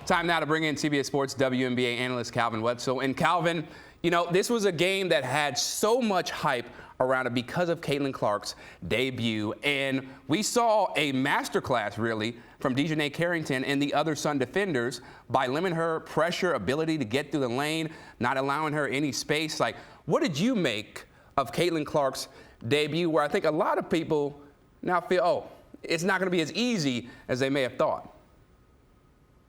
Time now to bring in CBS Sports WNBA analyst Calvin Wetzel. And Calvin, you know, this was a game that had so much hype around it because of Caitlin Clark's debut. And we saw a masterclass, really, from Dejanay Carrington and the other Sun defenders by limiting her pressure, ability to get through the lane, not allowing her any space. Like, what did you make of Caitlin Clark's debut, where I think a lot of people now feel, oh, it's not going to be as easy as they may have thought?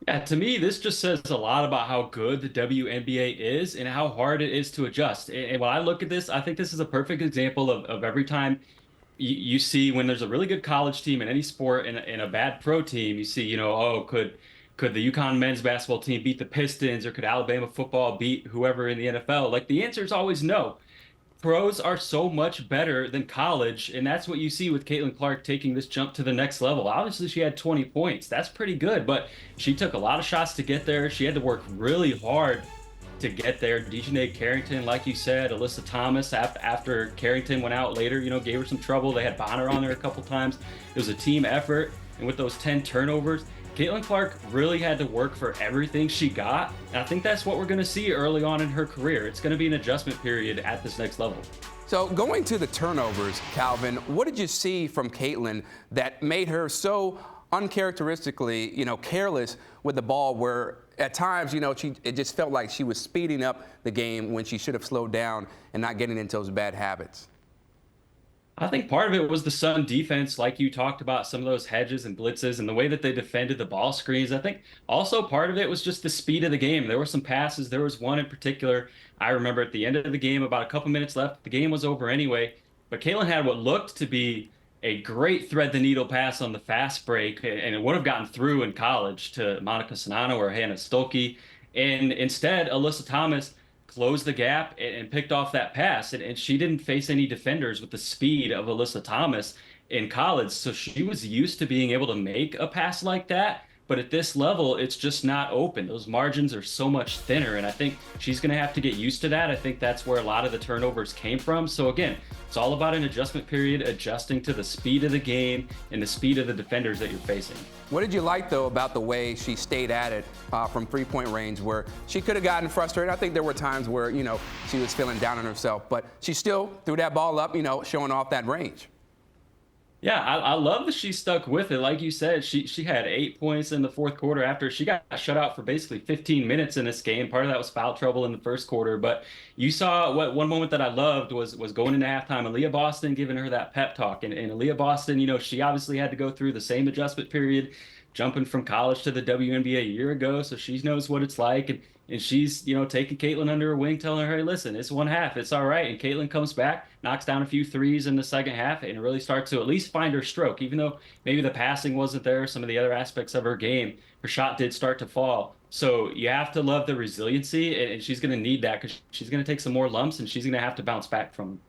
Yeah, to me, this just says a lot about how good the WNBA is and how hard it is to adjust. And when I look at this, I think this is a perfect example of every time you see when there's a really good college team in any sport and a bad pro team, you see, oh, could the UConn men's basketball team beat the Pistons, or could Alabama football beat whoever in the NFL? Like, the answer is always no. Pros are so much better than college, and that's what you see with Caitlin Clark taking this jump to the next level. Obviously, she had 20 points. That's pretty good, but she took a lot of shots to get there. She had to work really hard to get there. Dejanay Carrington, like you said, Alyssa Thomas, after Carrington went out later, gave her some trouble. They had Bonner on there a couple times. It was a team effort, and with those 10 turnovers, Caitlin Clark really had to work for everything she got, and I think that's what we're going to see early on in her career. It's going to be an adjustment period at this next level. So going to the turnovers, Calvin, what did you see from Caitlin that made her so uncharacteristically, careless with the ball, where at times, it just felt like she was speeding up the game when she should have slowed down and not getting into those bad habits? I think part of it was the Sun defense, like you talked about, some of those hedges and blitzes and the way that they defended the ball screens. I think also part of it was just the speed of the game. There were some passes. There was one in particular I remember at the end of the game, about a couple minutes left. The game was over anyway, but Caitlin had what looked to be a great thread-the-needle pass on the fast break, and it would have gotten through in college to Monica Sonano or Hannah Stolke. And instead, Alyssa Thomas closed the gap and picked off that pass. And she didn't face any defenders with the speed of Alyssa Thomas in college. So she was used to being able to make a pass like that. But at this level, it's just not open. Those margins are so much thinner. And I think she's going to have to get used to that. I think that's where a lot of the turnovers came from. So again, it's all about an adjustment period, adjusting to the speed of the game and the speed of the defenders that you're facing. What did you like, though, about the way she stayed at it from three-point range, where she could have gotten frustrated? I think there were times where, she was feeling down on herself, but she still threw that ball up, showing off that range. Yeah, I love that she stuck with it. Like you said, she had 8 points in the fourth quarter after she got shut out for basically 15 minutes in this game. Part of that was foul trouble in the first quarter. But you saw one moment that I loved was going into halftime, Aaliyah Boston giving her that pep talk. And Aaliyah Boston, she obviously had to go through the same adjustment period, jumping from college to the WNBA a year ago. So she knows what it's like. And she's, taking Caitlin under her wing, telling her, hey, listen, it's one half. It's all right. And Caitlin comes back, knocks down a few threes in the second half, and really starts to at least find her stroke. Even though maybe the passing wasn't there, some of the other aspects of her game, her shot did start to fall. So you have to love the resiliency, and she's going to need that, because she's going to take some more lumps, and she's going to have to bounce back from them.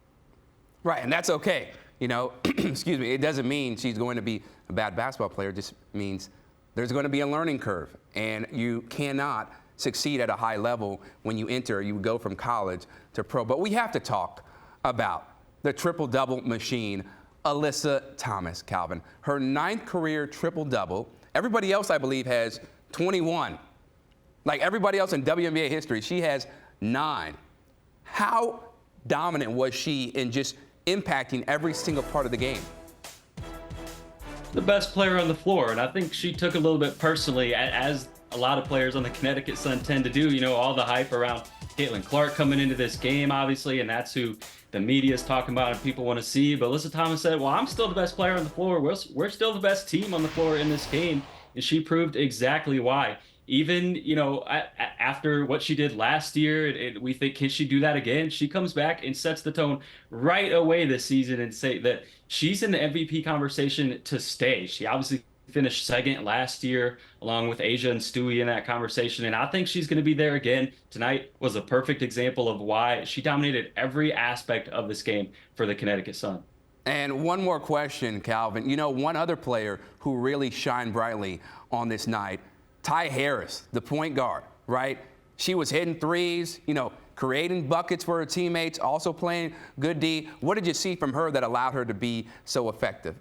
Right, and that's okay. Excuse me, it doesn't mean she's going to be a bad basketball player. It just means there's going to be a learning curve, and you cannot succeed at a high level when you go from college to pro. But we have to talk about the triple-double machine, Alyssa Thomas, Calvin. Her 9th career triple-double. Everybody else, I believe, has 21. Like everybody else in WNBA history, she has 9. How dominant was she in just impacting every single part of the game? The best player on the floor, and I think she took a little bit personally, as a lot of players on the Connecticut Sun tend to do, all the hype around Caitlin Clark coming into this game, obviously, and that's who the media is talking about and people want to see. But Alyssa Thomas said, well, I'm still the best player on the floor. We're still the best team on the floor in this game. And she proved exactly why. Even, after what she did last year, we think, can she do that again? She comes back and sets the tone right away this season and say that she's in the MVP conversation to stay. She obviously finished second last year, along with Asia and Stewie in that conversation. And I think she's going to be there again. Tonight was a perfect example of why she dominated every aspect of this game for the Connecticut Sun. And one more question, Calvin. One other player who really shined brightly on this night, Ty Harris, the point guard, right? She was hitting threes, creating buckets for her teammates, also playing good D. What did you see from her that allowed her to be so effective?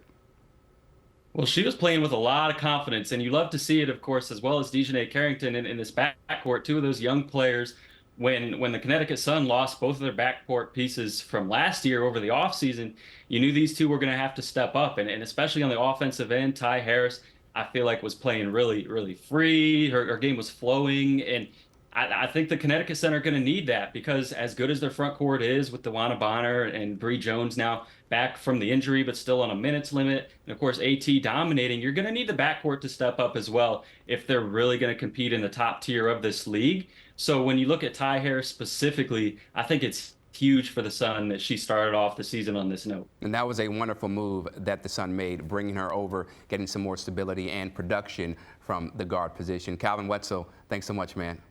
Well, she was playing with a lot of confidence, and you love to see it, of course, as well as Dejanay Carrington in this backcourt. Two of those young players, when the Connecticut Sun lost both of their backcourt pieces from last year over the offseason, you knew these two were going to have to step up, and especially on the offensive end, Ty Harris, I feel like was playing really, really free. Her game was flowing, and I think the Connecticut Center are going to need that because as good as their front court is with DeWanna Bonner and Bree Jones now back from the injury, but still on a minutes limit, and of course AT dominating, you're going to need the backcourt to step up as well if they're really going to compete in the top tier of this league. So when you look at Ty Harris specifically, I think it's huge for the Sun that she started off the season on this note. And that was a wonderful move that the Sun made, bringing her over, getting some more stability and production from the guard position. Calvin Wetzel, thanks so much, man.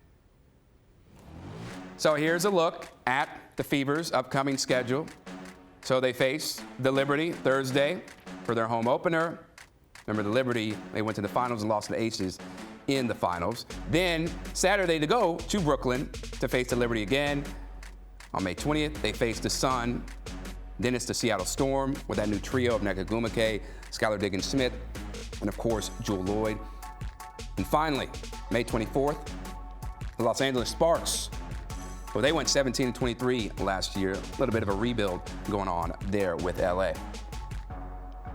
So here's a look at the Fever's upcoming schedule. So they face the Liberty Thursday for their home opener. Remember, the Liberty, they went to the finals and lost to the Aces in the finals. Then Saturday to go to Brooklyn to face the Liberty again. On May 20th, they face the Sun. Then it's the Seattle Storm with that new trio of Nneka Ogwumike, Skylar Diggins-Smith, and of course, Jewell Loyd. And finally, May 24th, the Los Angeles Sparks. Well, they went 17-23 last year. A little bit of a rebuild going on there with LA.